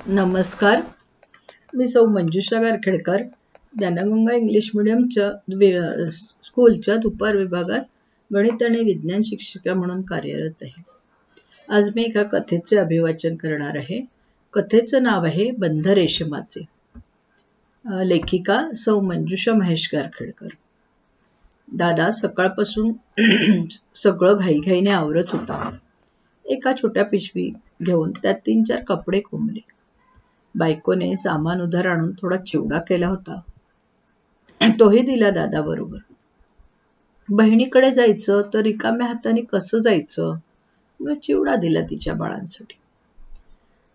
नमस्कार. मी सौ मंजुषा गारखेडकर, ज्ञानगंगा इंग्लिश मीडियमच्या स्कूलच्या दुपार विभागात गणित आणि विज्ञान शिक्षिका म्हणून कार्यरत आहे. आज मी एका कथेचे अभिवाचन करणार आहे. कथेचं नाव आहे बंध रेशमाचे. लेखिका सौ मंजुषा महेश गारखेडकर. दादा सकाळपासून सगळं घाईघाईने आवरत होता. एका छोट्या पिशवी घेऊन त्यात 3-4 कपडे कोंबले. बायकोने सामान उधार आणून थोडा चिवडा केला होता, तोही दिला दादा बरोबर. बहिणीकडे जायचं तर रिकाम्या हाताने कसं जायचं, मग चिवडा दिला तिच्या बाळांसाठी.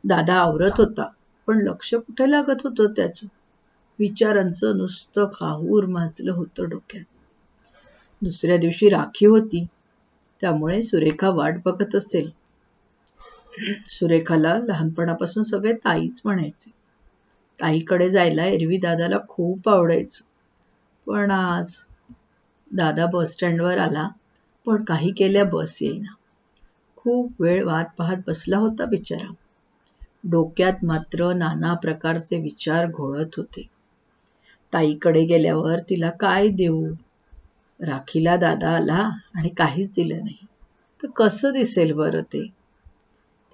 दादा आवरत होता, पण लक्ष कुठे लागत होतं त्याचं. विचारांचं नुसतं काहूर माजलं होतं डोक्यात. दुसऱ्या दिवशी राखी होती, त्यामुळे सुरेखा वाट बघत असेल. सुरेखाला लहानपणापासून सगळे ताईच म्हणायचे. ताईकडे जायला एरवी दादाला खूप आवडायचं. पण आज दादा बस स्टँडवर आला, पण काही केल्या बस येईना. खूप वेळ वाट पाहत बसला होता बिचारा. डोक्यात मात्र नाना प्रकारचे विचार घोळत होते. ताईकडे गेल्यावर तिला काय देऊ? राखीला दादा आला आणि काहीच दिलं नाही तर कसं दिसेल बरं ते?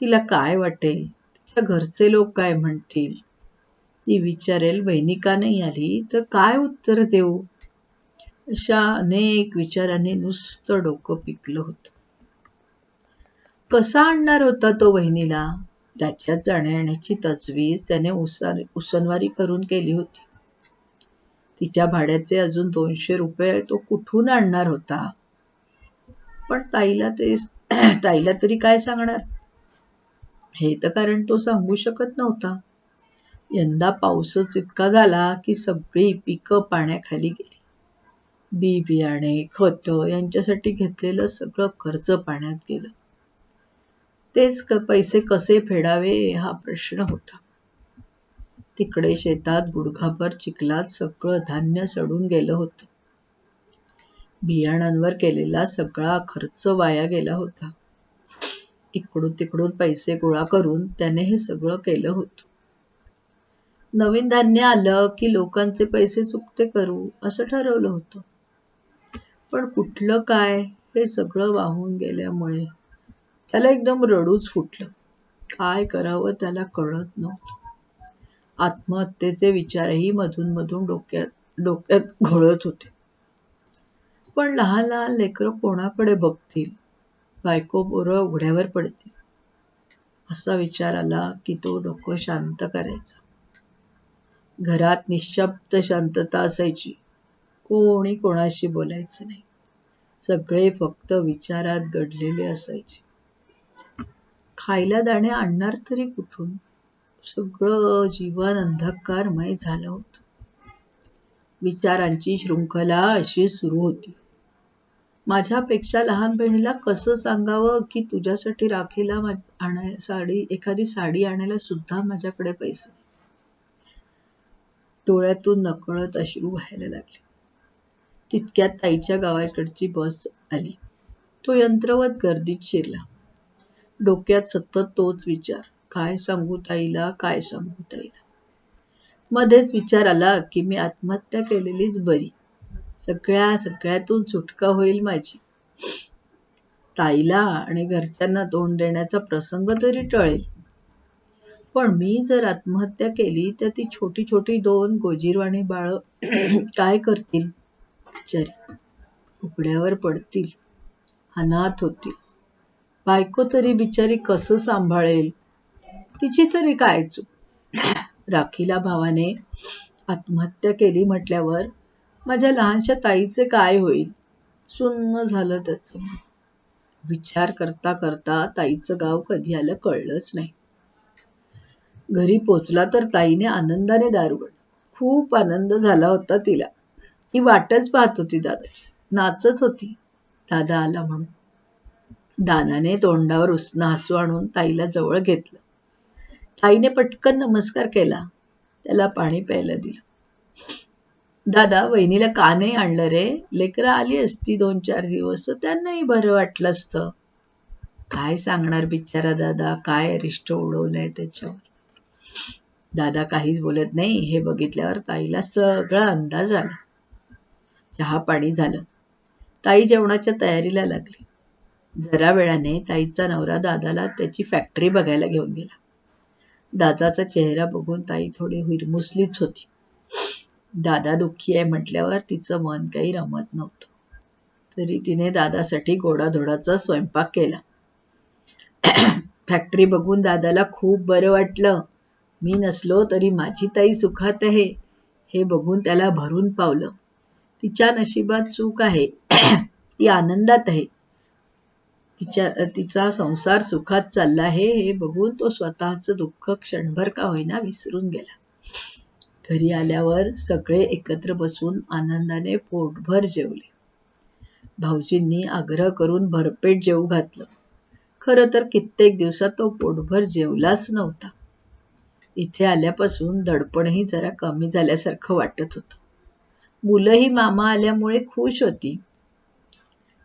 तिला काय वाटेल? तिच्या घरचे लोक काय म्हणतील? ती विचारेल बहिणी का नाही आली तर काय उत्तर देऊ? अशा अनेक विचारांनी नुसतं डोकं पिकलं होतं. कसा आणणार होता तो बहिणीला? त्याच्यात जाण्या-येण्याची तजवीज त्याने उसनवारी करून केली होती. तिच्या भाड्याचे अजून 200 रुपये तो कुठून आणणार होता? पण ताईला तरी काय सांगणार? हे तर कारण तो सांगू शकत नव्हता. यंदा पाऊसच इतका झाला की सगळी पिकं पाण्याखाली गेली. बी बियाणे, खतं यांच्यासाठी घेतलेलं सगळं कर्ज पाण्यात गेलं. तेच पैसे कसे फेडावे हा प्रश्न होता. तिकडे शेतात गुडघाभर चिखलात सगळं धान्य सडून गेलं होतं. बियाणांवर केलेला सगळा खर्च वाया गेला होता. इकडून तिकडून पैसे गोळा करून त्याने हे सगळं केलं होतं. नवीन धान्य आलं की लोकांचे पैसे चुकते करू असं ठरवलं होतं. पण कुठलं काय हे सगळं वाहून गेल्यामुळे त्याला एकदम रडूच फुटलं. काय करावं त्याला कळत नव्हतं. आत्महत्येचे विचारही मधून मधून डोक्यात घोळत होते. पण लहान लहान लेकरं कोणाकडे बघतील? बायको पोरं उघड्यावर पडतील. असा विचार आला की तो डोकं शांत करायचा. घरात निश्शब्द शांतता असायची. कोणी कोणाशी बोलायचं नाही. सगळे फक्त विचारात गढलेले असायचे. खायला दाणे आणणार तरी कुठून? सगळं जीवन अंधकारमय झालं होतं. विचारांची शृंखला अशी सुरू होती. माझ्यापेक्षा लहान बहिणीला कसं सांगावं की तुझ्यासाठी राखीला एखादी साडी आणायला सुद्धा माझ्याकडे पैसे नाही. डोळ्यातून नकळत अश्रू व्हायला लागले. तितक्यात ताईच्या गावाकडची बस आली. तो यंत्रवत गर्दीत शिरला. डोक्यात सतत तोच विचार, काय सांगू ताईला, काय सांगू ताईला. मध्येच विचार आला की मी आत्महत्या केलेलीच बरी. सगळ्यातून सुटका होईल माझी. ताईला आणि घरच्यांना तोंड देण्याचा प्रसंग तरी टळेल. पण मी जर आत्महत्या केली तर ती छोटी छोटी 2 गोजीरवाणी बाळं काय करतील? बिचारी उघड्यावर पडतील, अनाथ होतील. बायको तरी बिचारी कसं सांभाळेल? तिची तरी काय चूक? राखीला भावाने आत्महत्या केली म्हटल्यावर माझ्या लहानशा ताईचे काय होईल? सुन्न झालं त्याचं. विचार करता करता ताईचं गाव कधी आलं कळलंच नाही. घरी पोचला तर ताईने आनंदाने दार उघडलं. खूप आनंद झाला होता तिला. ती वाटच पाहत होती दादाची. नाचत होती दादा आला म्हणून. दादाने तोंडावर उसनं हसू आणून ताईला जवळ घेतलं. ताईने पटकन नमस्कार केला. त्याला पाणी प्यायला दिलं. दादा, वहिनीला का नाही आणलं रे? लेकरं आली असती 2-4 दिवस तर त्यांनाही बरं वाटलं असतं. काय सांगणार बिचारा दादा, काय अरिष्ट उडवलंय त्याच्यावर. दादा काहीच बोलत नाही हे बघितल्यावर ताईला सगळा अंदाज आला. चहा पाणी झालं. ताई जेवणाच्या तयारीला लागली. जरा वेळाने ताईचा नवरा दादाला त्याची फॅक्टरी बघायला घेऊन गेला. दादाचा चेहरा बघून ताई थोडी हिरमुसलीच होती. दादा दुःखी आहे म्हटल्यावर तिचं मन काही रमत नव्हतं. तरी तिने दादासाठी गोडाधोडाचा स्वयंपाक केला. फॅक्टरी बघून दादाला खूप बरं वाटलं. मी नसलो तरी माझी ताई सुखात आहे हे बघून त्याला भरून पावलं. तिच्या नशिबात सुख आहे. ती आनंदात आहे. तिचा संसार सुखात चालला आहे हे बघून तो स्वतःचं दुःख क्षणभर का होईना विसरून गेला. घरी आल्यावर सगळे एकत्र बसून आनंदाने पोटभर जेवले. भाऊजींनी आग्रह करून भरपेट जेवू घातलं. खरं तर कित्येक दिवसात तो पोटभर जेवलाच नव्हता. इथे आल्यापासून दडपणही जरा कमी झाल्यासारखं वाटत होतं. मुलंही मामा आल्यामुळे खुश होती.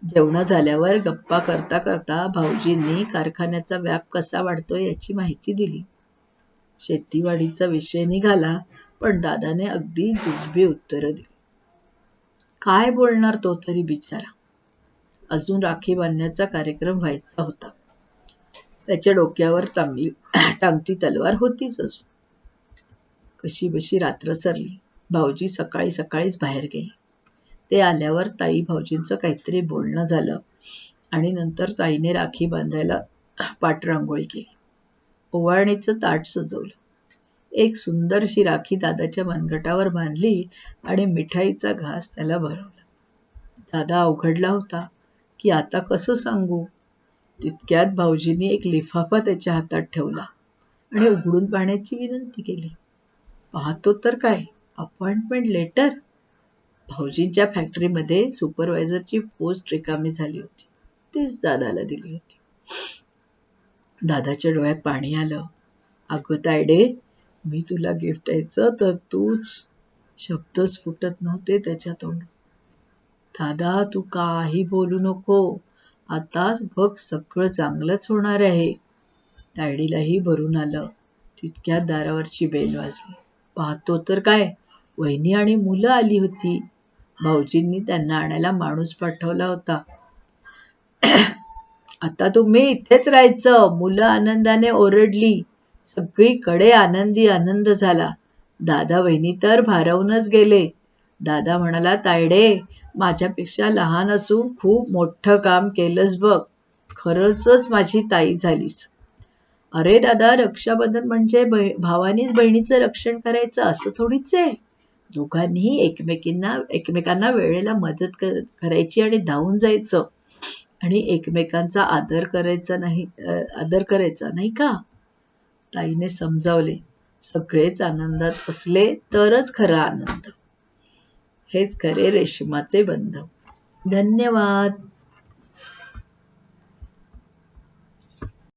जेवण झाल्यावर गप्पा करता करता भाऊजींनी कारखान्याचा व्याप कसा वाढतोय याची माहिती दिली. शेतीवाडीचा विषय निघाला, पण दादाने अगदी जुजबी उत्तरं दिली. काय बोलणार तो तरी बिचारा. अजून राखी बांधण्याचा कार्यक्रम व्हायचा होता. त्याच्या डोक्यावर टांगती तलवार होतीच अजून. कशी बशी रात्र सरली. भाऊजी सकाळी सकाळीच बाहेर गेले. ते आल्यावर ताई भाऊजींचं काहीतरी बोलणं झालं आणि नंतर ताईने राखी बांधायला पाठरांगोळी केली. ओवाळणीचं ताट सजवलं. एक सुंदरशी राखी दादाच्या मनगटावर बांधली आणि मिठाईचा घास त्याला भरवला. दादा अवघडला होता की आता कसं सांगू. तितक्यात भाऊजींनी एक लिफाफा त्याच्या हातात ठेवला आणि उघडून पाहण्याची विनंती केली. पाहतो तर काय, अपॉइंटमेंट लेटर. भाऊजींच्या फॅक्टरीमध्ये सुपरवायझरची पोस्ट रिकामी झाली होती. तीच दादाला दिली होती. दादाच्या डोळ्यात पाणी आलं. अगं तायडे, मी तुला गिफ्ट द्यायचं तर तूच. शब्दच फुटत नव्हते त्याच्या तोंडून. दादा तू काही बोलू नको. आताच बघ सगळं चांगलंच होणार आहे. तायडीलाही भरून आलं. तितक्यात दारावरची बेल वाजली. पाहतो तर काय, वहिनी आणि मुलं आली होती. भाऊजींनी त्यांना आणायला माणूस पाठवला होता. आता तुम्ही इथेच राहायचं. मुलं आनंदाने ओरडली. सगळीकडे आनंदी आनंद झाला. दादा वहिनी तर भारावूनच गेले. दादा म्हणाला, तायडे माझ्यापेक्षा लहान असून खूप मोठं काम केलंस बघ. खरंच माझी ताई झालीस. अरे दादा, रक्षाबंधन म्हणजे भावानीच बहिणीचं रक्षण करायचं असं थोडीच आहे. दोघांनीही एकमेकांना वेळेला मदत करायची आणि धावून जायचं आणि एकमेकांचा आदर करायचा नाही का. ताईने समजावले. सगळेच आनंदात असले तरच खरा आनंद. हेच खरे रेशमाचे बंध. धन्यवाद.